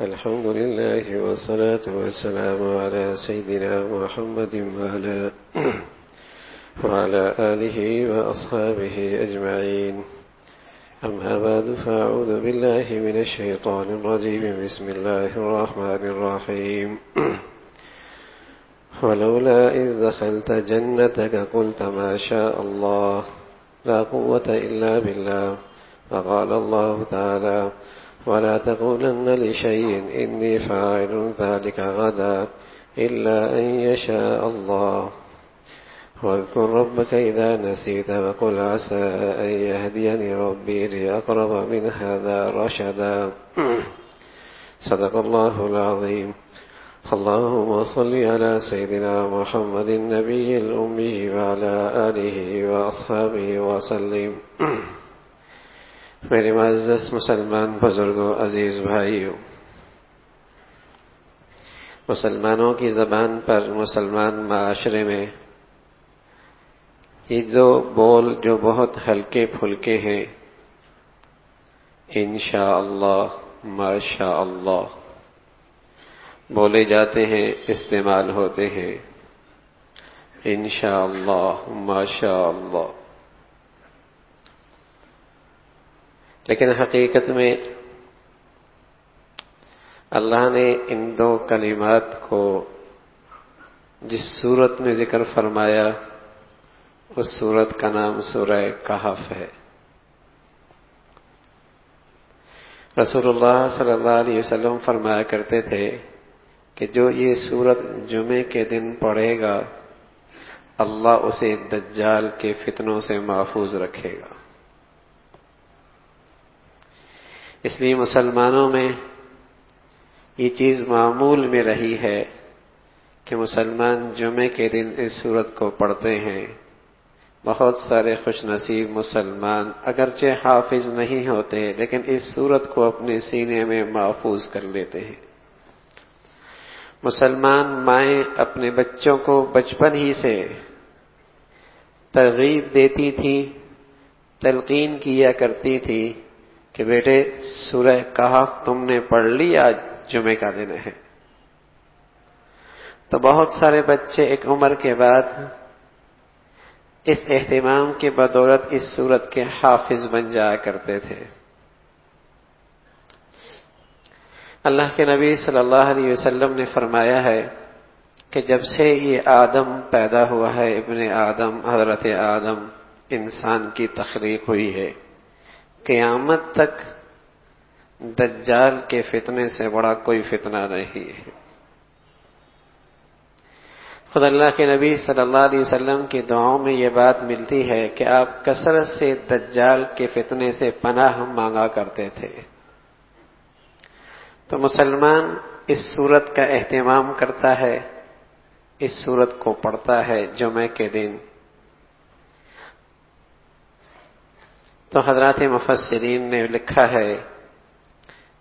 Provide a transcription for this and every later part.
الحمد لله والصلاة والسلام على سيدنا محمد وعلى آله وأصحابه أجمعين. أما بعد، فأعوذ بالله من الشيطان الرجيم. بسم الله الرحمن الرحيم. ولولا إذ دخلت جنتك قلت ما شاء الله لا قوة إلا بالله. وقال الله تعالى: ولا تقولن لشيء إني فاعل ذلك غدا إلا أن يشاء الله. واذكر ربك إذا نسيت وقل عسى أن يهديني ربي لأقرب من هذا رشدا. صدق الله العظيم. اللهم صل على سيدنا محمد النبي الأمي وعلى آله وأصحابه وسلم. میرے معزز مسلمان بزرگوں، عزیز بھائیوں، مسلمانوں کی زبان پر، مسلمان معاشرے میں یہ دو بول جو بہت ہلکے پھلکے ہیں، انشاءاللہ، ماشاءاللہ، بولے جاتے ہیں، استعمال ہوتے ہیں، انشاءاللہ، ماشاءاللہ. لیکن حقیقت میں اللہ نے ان دو کلمات کو جس صورت میں ذکر فرمایا، اس صورت کا نام سورہ کہف ہے. رسول اللہ صلی اللہ علیہ وسلم فرمایا کرتے تھے کہ جو یہ صورت جمعے کے دن پڑھے گا، اللہ اسے دجال کے فتنوں سے محفوظ رکھے گا. اس لیے مسلمانوں میں یہ چیز معمول میں رہی ہے کہ مسلمان جمعے کے دن اس سورت کو پڑھتے ہیں. بہت سارے خوش نصیب مسلمان اگرچہ حافظ نہیں ہوتے لیکن اس سورت کو اپنے سینے میں محفوظ کر لیتے ہیں. مسلمان مائیں اپنے بچوں کو بچپن ہی سے ترغیب دیتی تھیں، تلقین کیا کرتی تھی کہ بیٹے سورہ کہف تم نے پڑھ لی، آج جمعے کا دن ہے. تو بہت سارے بچے ایک عمر کے بعد اس اہتمام کی بدولت اس سورت کے حافظ بن جایا کرتے تھے. اللہ کے نبی صلی اللہ علیہ وسلم نے فرمایا ہے کہ جب سے یہ آدم پیدا ہوا ہے، ابن آدم، حضرت آدم، انسان کی تخلیق ہوئی ہے، قیامت تک دجال کے فتنے سے بڑا کوئی فتنہ نہیں ہے. خود اللہ کے نبی صلی اللہ علیہ وسلم کی دعاؤں میں یہ بات ملتی ہے کہ آپ کثرت سے دجال کے فتنے سے پناہ مانگا کرتے تھے. تو مسلمان اس سورت کا اہتمام کرتا ہے، اس سورت کو پڑھتا ہے جمعے کے دن. تو حضرات مفسرین نے لکھا ہے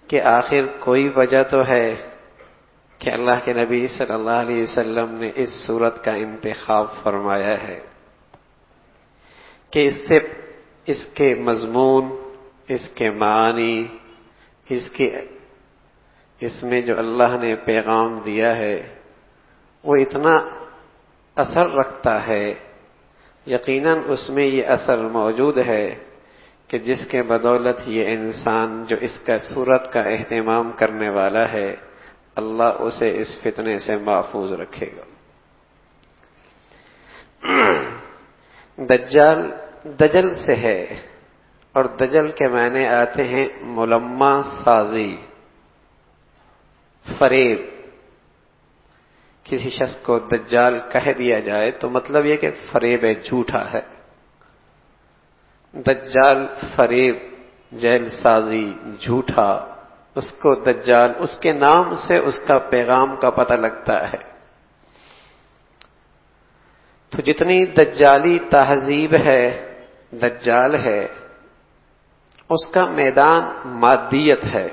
کہ آخر کوئی وجہ تو ہے کہ اللہ کے نبی صلی اللہ علیہ وسلم نے اس سورت کا انتخاب فرمایا ہے کہ اس کے مضمون، اس کے معنی، اس میں جو اللہ نے پیغام دیا ہے وہ اتنا اثر رکھتا ہے. یقیناً اس میں یہ اثر موجود ہے کہ جس کے بدولت یہ انسان جو اس کا سورت کا اہتمام کرنے والا ہے، اللہ اسے اس فتنے سے محفوظ رکھے گا. دجل سے ہے، اور دجل کے معنی آتے ہیں ملمہ سازی، فریب. کسی شخص کو دجال کہہ دیا جائے تو مطلب یہ کہ فریب ہے، جھوٹا ہے. دجال فریب، جیل سازی، جھوٹا، اس کو دجال، اس کے نام سے اس کا پیغام کا پتہ لگتا ہے. تو جتنی دجالی تہذیب ہے، دجال ہے، اس کا میدان مادیت ہے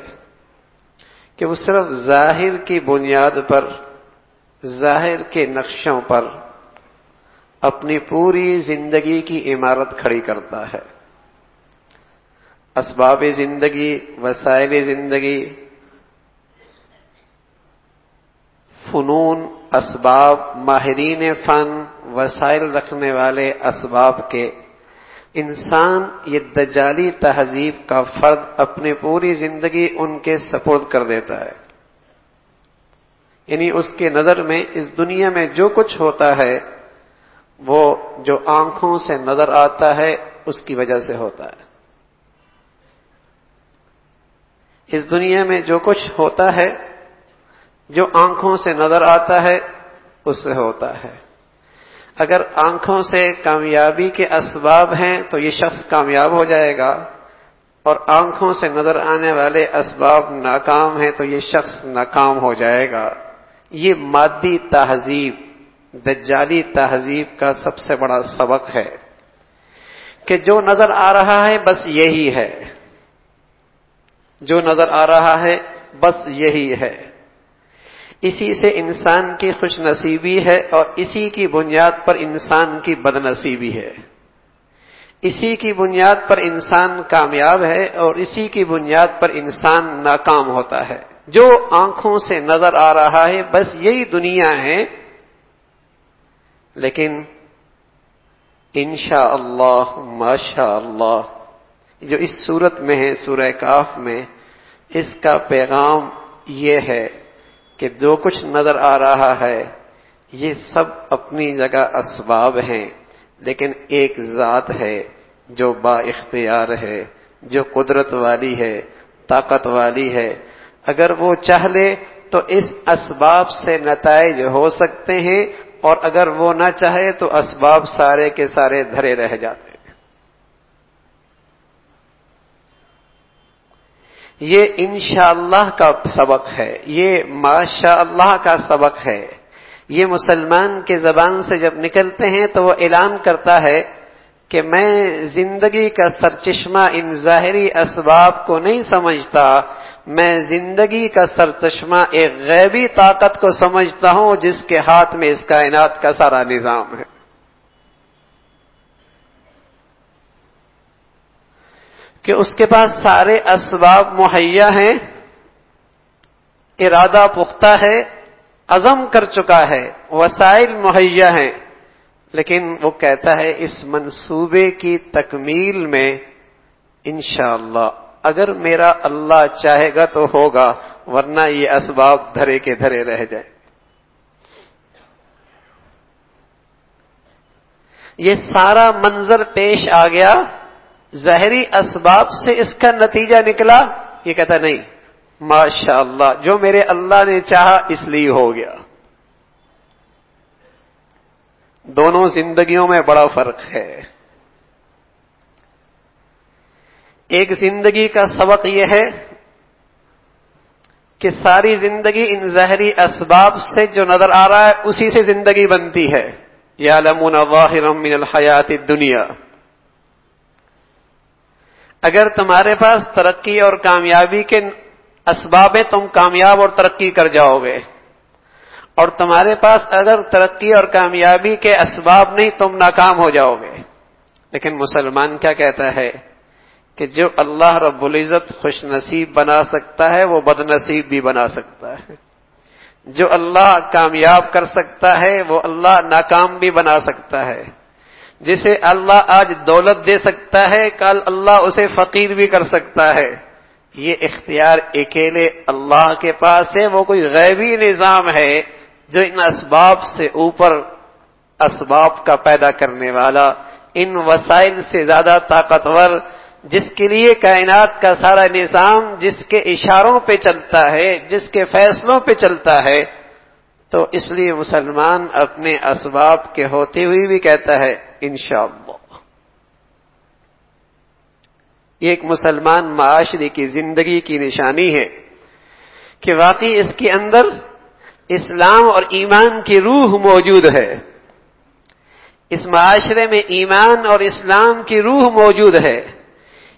کہ وہ صرف ظاہر کی بنیاد پر، ظاہر کے نقشوں پر اپنی پوری زندگی کی عمارت کھڑی کرتا ہے. اسباب زندگی، وسائل زندگی، فنون، اسباب، ماہرین فن، وسائل رکھنے والے اسباب کے انسان یہ دجالی تہذیب کا فرد اپنی پوری زندگی ان کے سپرد کر دیتا ہے. یعنی اس کے نظر میں اس دنیا میں جو کچھ ہوتا ہے وہ جو آنکھوں سے نظر آتا ہے اس کی وجہ سے ہوتا ہے. اس دنیا میں جو کچھ ہوتا ہے جو آنکھوں سے نظر آتا ہے اس سے ہوتا ہے. اگر آنکھوں سے کامیابی کے اسباب ہیں تو یہ شخص کامیاب ہو جائے گا، اور آنکھوں سے نظر آنے والے اسباب ناکام ہیں تو یہ شخص ناکام ہو جائے گا. یہ مادی تہذیب، دجالی تہذیب کا سب سے بڑا سبق ہے کہ جو نظر آ رہا ہے بس یہی ہے، جو نظر آ رہا ہے بس یہی ہے. اسی سے انسان کی خوش نصیبی ہے اور اسی کی بنیاد پر انسان کی بد نصیبی ہے. اسی کی بنیاد پر انسان کامیاب ہے اور اسی کی بنیاد پر انسان ناکام ہوتا ہے. جو آنکھوں سے نظر آ رہا ہے بس یہی دنیا ہے، لیکن انشاءاللہ ماشاءاللہ جو اس صورت میں ہے سورہ کاف میں، اس کا پیغام یہ ہے کہ جو کچھ نظر آ رہا ہے یہ سب اپنی جگہ اسباب ہیں، لیکن ایک ذات ہے جو با اختیار ہے، جو قدرت والی ہے، طاقت والی ہے. اگر وہ چاہ لے تو اس اسباب سے نتائج ہو سکتے ہیں، اور اگر وہ نہ چاہے تو اسباب سارے کے سارے دھرے رہ جاتے ہیں. یہ انشاءاللہ کا سبق ہے، یہ ماشاءاللہ کا سبق ہے. یہ مسلمان کے زبان سے جب نکلتے ہیں تو وہ اعلان کرتا ہے کہ میں زندگی کا سرچشمہ ان ظاہری اسباب کو نہیں سمجھتا، میں زندگی کا سرچشمہ ایک غیبی طاقت کو سمجھتا ہوں جس کے ہاتھ میں اس کائنات کا سارا نظام ہے. کہ اس کے پاس سارے اسباب مہیا ہیں، ارادہ پختہ ہے، عزم کر چکا ہے، وسائل مہیا ہیں، لیکن وہ کہتا ہے اس منصوبے کی تکمیل میں انشاءاللہ اگر میرا اللہ چاہے گا تو ہوگا، ورنہ یہ اسباب دھرے کے دھرے رہ جائیں. یہ سارا منظر پیش آ گیا، ظاہری اسباب سے اس کا نتیجہ نکلا. یہ کہتا نہیں ماشاءاللہ جو میرے اللہ نے چاہا اس لیے ہو گیا. دونوں زندگیوں میں بڑا فرق ہے. ایک زندگی کا سبق یہ ہے کہ ساری زندگی ان ظاہری اسباب سے جو نظر آ رہا ہے اسی سے زندگی بنتی ہے. یعلمون ظاہرا من الحیات الدنیا. اگر تمہارے پاس ترقی اور کامیابی کے اسباب ہیں تم کامیاب اور ترقی کر جاؤ گے، اور تمہارے پاس اگر ترقی اور کامیابی کے اسباب نہیں تم ناکام ہو جاؤ گے. لیکن مسلمان کیا کہتا ہے کہ جو اللہ رب العزت خوش نصیب بنا سکتا ہے وہ بد نصیب بھی بنا سکتا ہے. جو اللہ کامیاب کر سکتا ہے وہ اللہ ناکام بھی بنا سکتا ہے. جسے اللہ آج دولت دے سکتا ہے کل اللہ اسے فقیر بھی کر سکتا ہے. یہ اختیار اکیلے اللہ کے پاس ہے. وہ کوئی غیبی نظام ہے جو ان اسباب سے اوپر اسباب کا پیدا کرنے والا، ان وسائل سے زیادہ طاقتور، جس کے لیے کائنات کا سارا نظام جس کے اشاروں پہ چلتا ہے، جس کے فیصلوں پہ چلتا ہے. تو اس لیے مسلمان اپنے اسباب کے ہوتے ہوئے بھی کہتا ہے انشاءاللہ. یہ ایک مسلمان معاشرے کی زندگی کی نشانی ہے کہ واقعی اس کے اندر اسلام اور ایمان کی روح موجود ہے. اس معاشرے میں ایمان اور اسلام کی روح موجود ہے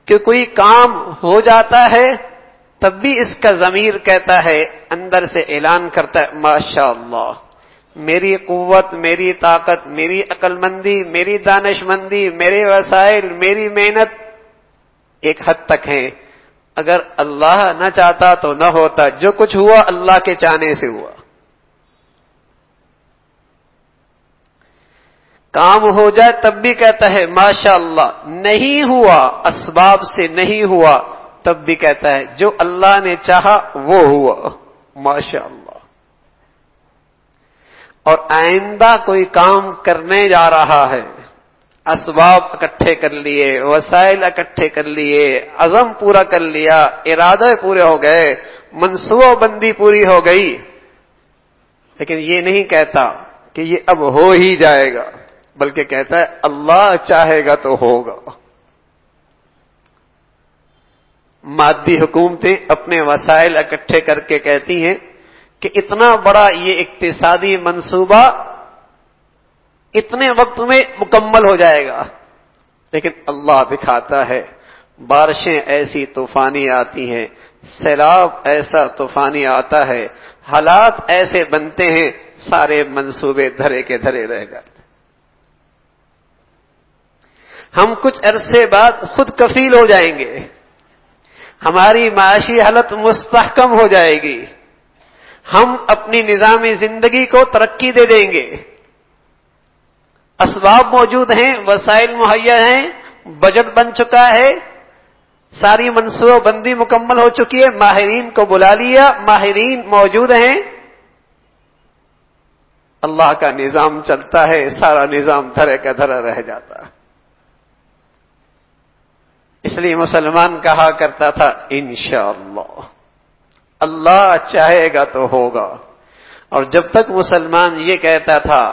کہ کوئی کام ہو جاتا ہے تب بھی اس کا ضمیر کہتا ہے، اندر سے اعلان کرتا ہے ماشاءاللہ میری قوت، میری طاقت، میری عقل مندی، میری دانش مندی، میرے وسائل، میری محنت ایک حد تک ہیں. اگر اللہ نہ چاہتا تو نہ ہوتا. جو کچھ ہوا اللہ کے چاہنے سے ہوا. کام ہو جائے تب بھی کہتا ہے ماشاءاللہ، نہیں ہوا اسباب سے نہیں ہوا تب بھی کہتا ہے جو اللہ نے چاہا وہ ہوا ماشاءاللہ۔ اور آئندہ کوئی کام کرنے جا رہا ہے، اسباب اکٹھے کر لیے، وسائل اکٹھے کر لیے، عزم پورا کر لیا، ارادے پورے ہو گئے، منصوبہ بندی پوری ہو گئی، لیکن یہ نہیں کہتا کہ یہ اب ہو ہی جائے گا، بلکہ کہتا ہے اللہ چاہے گا تو ہوگا۔ مادی حکومتیں اپنے وسائل اکٹھے کر کے کہتی ہیں کہ اتنا بڑا یہ اقتصادی منصوبہ اتنے وقت میں مکمل ہو جائے گا، لیکن اللہ دکھاتا ہے بارشیں ایسی طوفانی آتی ہیں، سیلاب ایسا طوفانی آتا ہے، حالات ایسے بنتے ہیں، سارے منصوبے دھرے کے دھرے رہ جاتے۔ ہم کچھ عرصے بعد خود کفیل ہو جائیں گے، ہماری معاشی حالت مستحکم ہو جائے گی، ہم اپنی نظامی زندگی کو ترقی دے دیں گے، اسباب موجود ہیں، وسائل مہیا ہیں، بجٹ بن چکا ہے، ساری منصوبہ بندی مکمل ہو چکی ہے، ماہرین کو بلا لیا، ماہرین موجود ہیں، اللہ کا نظام چلتا ہے، سارا نظام دھرے کا دھرا رہ جاتا ہے۔ اس لیے مسلمان کہا کرتا تھا انشاءاللہ، اللہ چاہے گا تو ہوگا۔ اور جب تک مسلمان یہ کہتا تھا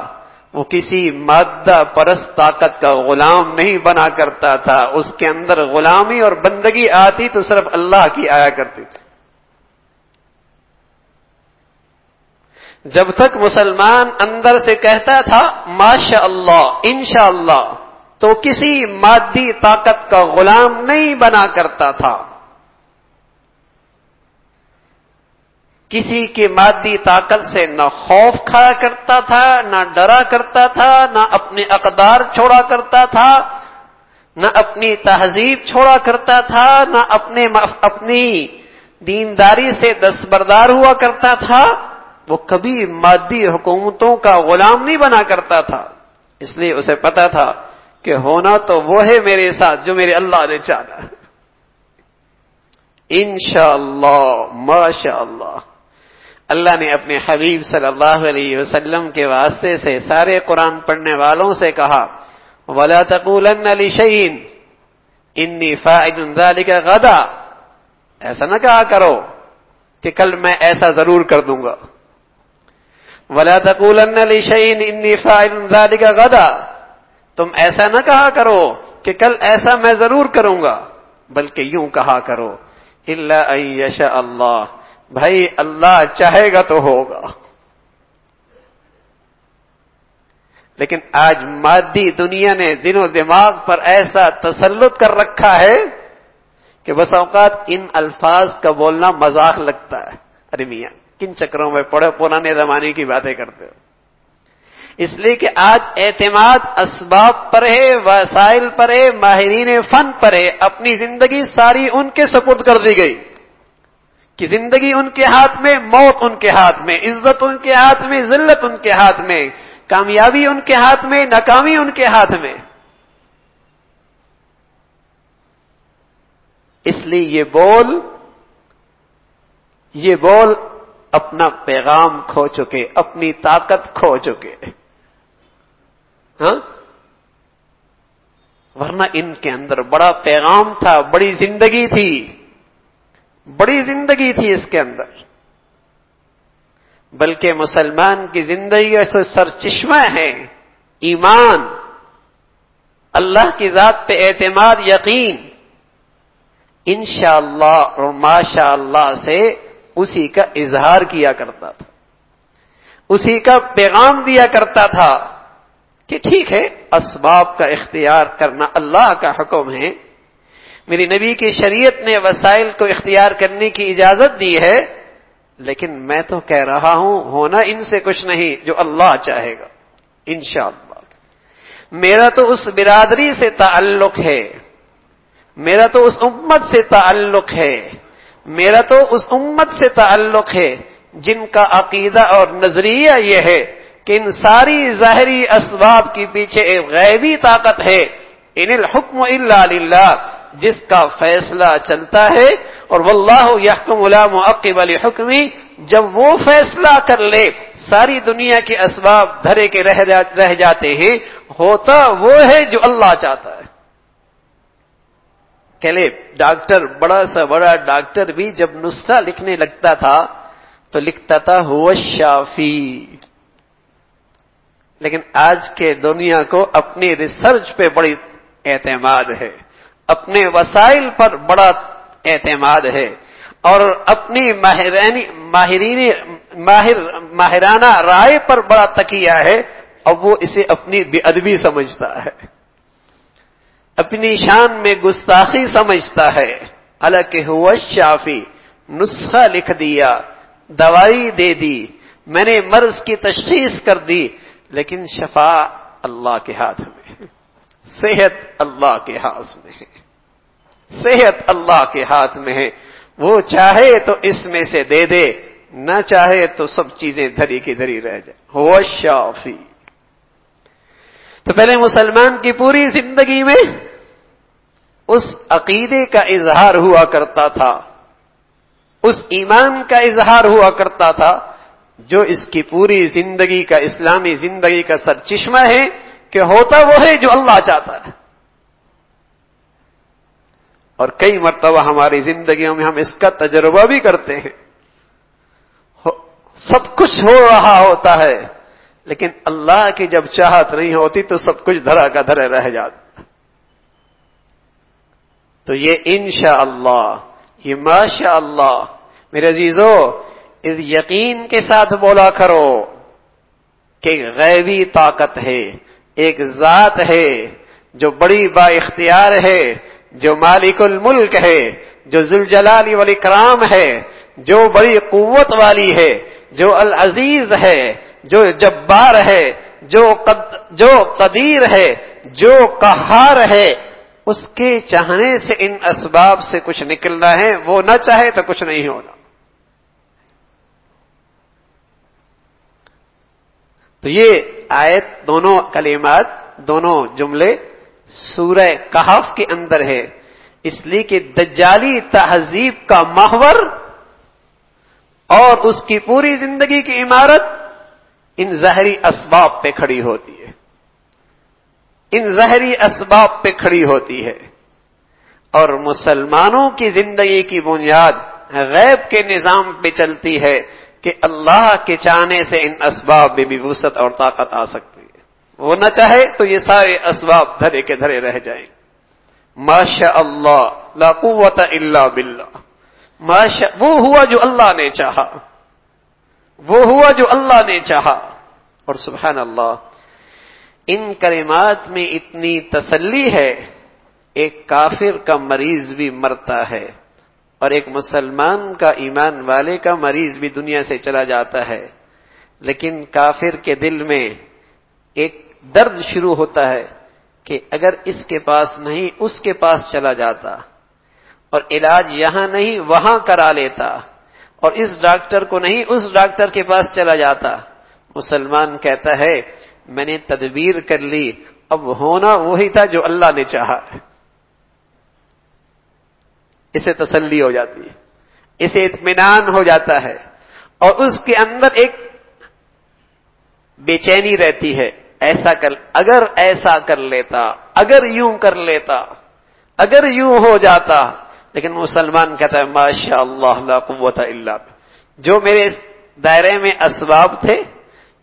وہ کسی مادہ پرست طاقت کا غلام نہیں بنا کرتا تھا، اس کے اندر غلامی اور بندگی آتی تو صرف اللہ کی آیا کرتی تھی۔ جب تک مسلمان اندر سے کہتا تھا ماشاءاللہ انشاءاللہ تو کسی مادی طاقت کا غلام نہیں بنا کرتا تھا، کسی کی مادی طاقت سے نہ خوف کھایا کرتا تھا، نہ ڈرا کرتا تھا، نہ اپنے اقدار چھوڑا کرتا تھا، نہ اپنی تہذیب چھوڑا کرتا تھا، نہ اپنی دینداری سے دستبردار ہوا کرتا تھا۔ وہ کبھی مادی حکومتوں کا غلام نہیں بنا کرتا تھا، اس لیے اسے پتا تھا کہ ہونا تو وہ ہے میرے ساتھ جو میرے اللہ نے چاہا۔ انشاءاللہ ماشاءاللہ، اللہ نے اپنے حبیب صلی اللہ علیہ وسلم کے واسطے سے سارے قرآن پڑھنے والوں سے کہا وَلَا تَقُولَنَّ لِشَيْءٍ إِنِّي فَاعِلٌ ذَلِكَ غَدًا، ایسا نہ کہا کرو کہ کل میں ایسا ضرور کر دوں گا۔ وَلَا تَقُولَنَّ لِشَيْءٍ إِنِّي فَاعِلٌ ذَلِكَ غَدًا، تم ایسا نہ کہا کرو کہ کل ایسا میں ضرور کروں گا، بلکہ یوں کہا کرو إِلَّا أَن يَشَاءَ اللَّهُ، بھائی اللہ چاہے گا تو ہوگا۔ لیکن آج مادی دنیا نے دل و دماغ پر ایسا تسلط کر رکھا ہے کہ بس اوقات ان الفاظ کا بولنا مذاق لگتا ہے، ارے میاں کن چکروں میں پڑے پرانے زمانے کی باتیں کرتے ہو۔ اس لیے کہ آج اعتماد اسباب پر ہے، وسائل پر ہے، ماہرین فن پر ہے، اپنی زندگی ساری ان کے سپرد کر دی گئی کہ زندگی ان کے ہاتھ میں، موت ان کے ہاتھ میں، عزت ان کے ہاتھ میں، ذلت ان کے ہاتھ میں، کامیابی ان کے ہاتھ میں، ناکامی ان کے ہاتھ میں۔ اس لیے یہ بول اپنا پیغام کھو چکے، اپنی طاقت کھو چکے، ہاں؟ ورنہ ان کے اندر بڑا پیغام تھا، بڑی زندگی تھی، بڑی زندگی تھی اس کے اندر، بلکہ مسلمان کی زندگی سے سرچشمہ ہے ایمان، اللہ کی ذات پہ اعتماد، یقین، انشاءاللہ اور ماشاءاللہ سے اسی کا اظہار کیا کرتا تھا، اسی کا پیغام دیا کرتا تھا کہ ٹھیک ہے اسباب کا اختیار کرنا اللہ کا حکم ہے، میری نبی کی شریعت نے وسائل کو اختیار کرنے کی اجازت دی ہے، لیکن میں تو کہہ رہا ہوں ہونا ان سے کچھ نہیں جو اللہ چاہے گا انشاءاللہ۔ میرا تو اس برادری سے تعلق ہے، میرا تو اس امت سے تعلق ہے، میرا تو اس امت سے تعلق ہے جن کا عقیدہ اور نظریہ یہ ہے کہ ان ساری ظاہری اسباب کے پیچھے ایک غیبی طاقت ہے، ان الحکم الا للہ، جس کا فیصلہ چلتا ہے، اور واللہ یحکم لا معقب لحکمہ، جب وہ فیصلہ کر لے ساری دنیا کے اسباب دھرے کے رہ جاتے ہیں، ہوتا وہ ہے جو اللہ چاہتا ہے۔ پہلے ڈاکٹر، بڑا سا بڑا ڈاکٹر بھی جب نسخہ لکھنے لگتا تھا تو لکھتا تھا هو الشافی، لیکن آج کے دنیا کو اپنی ریسرچ پہ بڑی اعتماد ہے، اپنے وسائل پر بڑا اعتماد ہے، اور اپنی ماہرانہ رائے پر بڑا تکیہ ہے، اور وہ اسے اپنی بے ادبی سمجھتا ہے، اپنی شان میں گستاخی سمجھتا ہے۔ حالانکہ هو الشافی، نسخہ لکھ دیا، دوائی دے دی، میں نے مرض کی تشخیص کر دی، لیکن شفا اللہ کے ہاتھ میں ہے، صحت اللہ کے ہاتھ میں ہے، صحت اللہ کے ہاتھ میں ہے، وہ چاہے تو اس میں سے دے دے، نہ چاہے تو سب چیزیں دھری کی دھری رہ جائیں۔ هو الشافی۔ تو پہلے مسلمان کی پوری زندگی میں اس عقیدے کا اظہار ہوا کرتا تھا، اس ایمان کا اظہار ہوا کرتا تھا جو اس کی پوری زندگی کا، اسلامی زندگی کا سرچشمہ ہے، کہ ہوتا وہ ہے جو اللہ چاہتا ہے۔ اور کئی مرتبہ ہماری زندگیوں میں ہم اس کا تجربہ بھی کرتے ہیں، سب کچھ ہو رہا ہوتا ہے، لیکن اللہ کی جب چاہت نہیں ہوتی تو سب کچھ دھرا کا دھرے رہ جاتا۔ تو یہ انشاءاللہ، یہ ماشاءاللہ، میرے عزیزو، اس یقین کے ساتھ بولا کرو کہ غیبی طاقت ہے، ایک ذات ہے جو بڑی با اختیار ہے، جو مالک الملک ہے، جو ذوالجلال والاکرام ہے، جو بڑی قوت والی ہے، جو العزیز ہے، جو جبار ہے، جو قدیر ہے، جو قہار ہے۔ اس کے چاہنے سے ان اسباب سے کچھ نکلنا ہے، وہ نہ چاہے تو کچھ نہیں ہونا۔ تو یہ آیت، دونوں کلمات، دونوں جملے سورہ کہف کے اندر ہے، اس لیے کہ دجالی تہذیب کا محور اور اس کی پوری زندگی کی عمارت ان ظاہری اسباب پہ کھڑی ہوتی ہے، ان ظاہری اسباب پہ کھڑی ہوتی ہے، اور مسلمانوں کی زندگی کی بنیاد غیب کے نظام پہ چلتی ہے کہ اللہ کے چاہنے سے ان اسباب میں بھی وسعت اور طاقت آ سکتی ہے، وہ نہ چاہے تو یہ سارے اسباب دھرے کے دھرے رہ جائیں۔ ماشاء اللہ لا قوت الا باللہ، وہ ہوا جو اللہ نے چاہا، وہ ہوا جو اللہ نے چاہا۔ اور سبحان اللہ، ان کلمات میں اتنی تسلی ہے، ایک کافر کا مریض بھی مرتا ہے، اور ایک مسلمان کا، ایمان والے کا مریض بھی دنیا سے چلا جاتا ہے، لیکن کافر کے دل میں ایک درد شروع ہوتا ہے کہ اگر اس کے پاس نہیں اس کے پاس چلا جاتا، اور علاج یہاں نہیں وہاں کرا لیتا، اور اس ڈاکٹر کو نہیں اس ڈاکٹر کے پاس چلا جاتا۔ مسلمان کہتا ہے میں نے تدبیر کر لی، اب ہونا وہی تھا جو اللہ نے چاہا ہے۔ اسے تسلی ہو جاتی ہے، اسے اطمینان ہو جاتا ہے، اور اس کے اندر ایک بے چینی رہتی ہے، اگر ایسا کر لیتا، اگر یوں کر لیتا، اگر یوں ہو جاتا۔ لیکن مسلمان کہتا ہے ماشاء اللہ لا قوت الا باللہ، جو میرے دائرے میں اسباب تھے،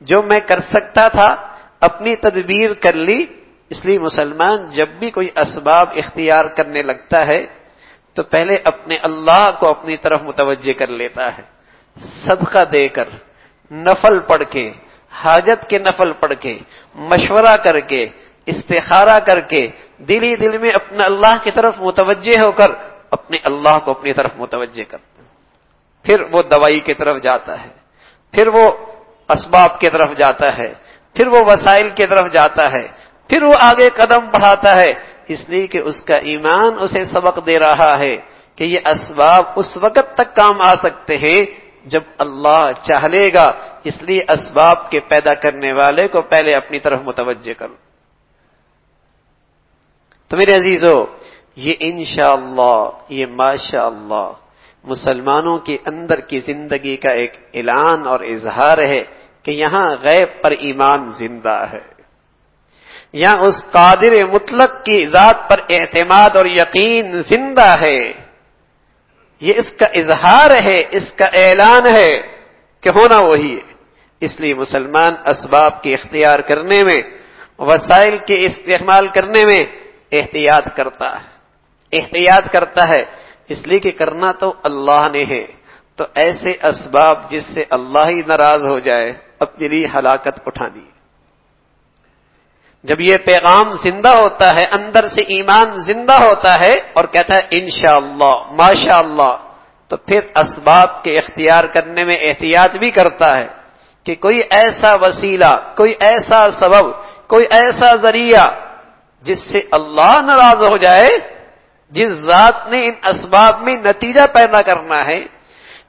جو میں کر سکتا تھا، اپنی تدبیر کر لی۔ اس لیے مسلمان جب بھی کوئی اسباب اختیار کرنے لگتا ہے تو پہلے اپنے اللہ کو اپنی طرف متوجہ کر لیتا ہے، صدقہ دے کر، نفل پڑھ کے، حاجت کے نفل پڑھ کے، مشورہ کر کے، استخارہ کر کے، دل ہی دل میں اپنا اللہ کی طرف متوجہ ہو کر اپنے اللہ کو اپنی طرف متوجہ کرتا ہے۔ پھر وہ دوائی کی طرف جاتا ہے، پھر وہ اسباب کی طرف جاتا ہے، پھر وہ وسائل کی طرف جاتا ہے، پھر وہ آگے قدم بڑھاتا ہے، اس لیے کہ اس کا ایمان اسے سبق دے رہا ہے کہ یہ اسباب اس وقت تک کام آ سکتے ہیں جب اللہ چاہ لے گا، اس لیے اسباب کے پیدا کرنے والے کو پہلے اپنی طرف متوجہ کرو۔ تو میرے عزیزو، یہ انشاءاللہ، یہ ماشاءاللہ مسلمانوں کے اندر کی زندگی کا ایک اعلان اور اظہار ہے کہ یہاں غیب پر ایمان زندہ ہے، یہاں اس قادر مطلق کی ذات پر اعتماد اور یقین زندہ ہے۔ یہ اس کا اظہار ہے، اس کا اعلان ہے کہ ہونا وہی ہے۔ اس لیے مسلمان اسباب کے اختیار کرنے میں، وسائل کے استعمال کرنے میں احتیاط کرتا ہے، احتیاط کرتا ہے، اس لیے کہ کرنا تو اللہ نے ہے۔ تو ایسے اسباب جس سے اللہ ہی ناراض ہو جائے، اپنے لیے ہلاکت اٹھانی۔ جب یہ پیغام زندہ ہوتا ہے، اندر سے ایمان زندہ ہوتا ہے اور کہتا ہے انشاءاللہ، ماشاءاللہ، تو پھر اسباب کے اختیار کرنے میں احتیاط بھی کرتا ہے کہ کوئی ایسا وسیلہ، کوئی ایسا سبب، کوئی ایسا ذریعہ جس سے اللہ ناراض ہو جائے، جس ذات نے ان اسباب میں نتیجہ پیدا کرنا ہے،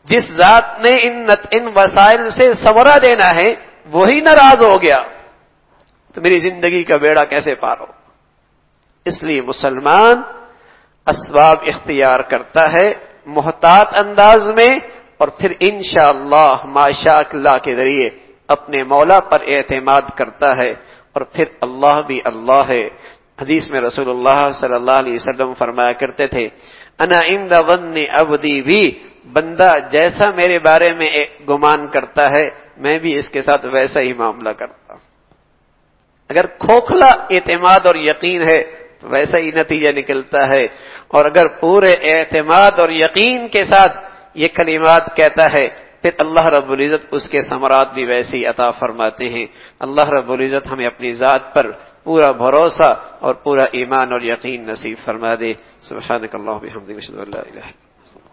جس ذات نے ان وسائل سے ثمرہ دینا ہے، وہی ناراض ہو گیا تو میری زندگی کا بیڑا کیسے پار ہو؟ اس لیے مسلمان اسباب اختیار کرتا ہے محتاط انداز میں، اور پھر انشاءاللہ ماشاء اللہ کے ذریعے اپنے مولا پر اعتماد کرتا ہے، اور پھر اللہ بھی اللہ ہے۔ حدیث میں رسول اللہ صلی اللہ علیہ وسلم فرمایا کرتے تھے، انا عند ظن عبدی بھی، بندہ جیسا میرے بارے میں گمان کرتا ہے میں بھی اس کے ساتھ ویسا ہی معاملہ کرتا ہوں۔ اگر کھوکھلا اعتماد اور یقین ہے تو ویسا ہی نتیجہ نکلتا ہے، اور اگر پورے اعتماد اور یقین کے ساتھ یہ کلمات کہتا ہے پھر اللہ رب العزت اس کے ثمرات بھی ویسے ہی عطا فرماتے ہیں۔ اللہ رب العزت ہمیں اپنی ذات پر پورا بھروسہ اور پورا ایمان اور یقین نصیب فرما دے۔ سبحانک اللہم و بحمدک، اشہد ان لا الہ الا انت۔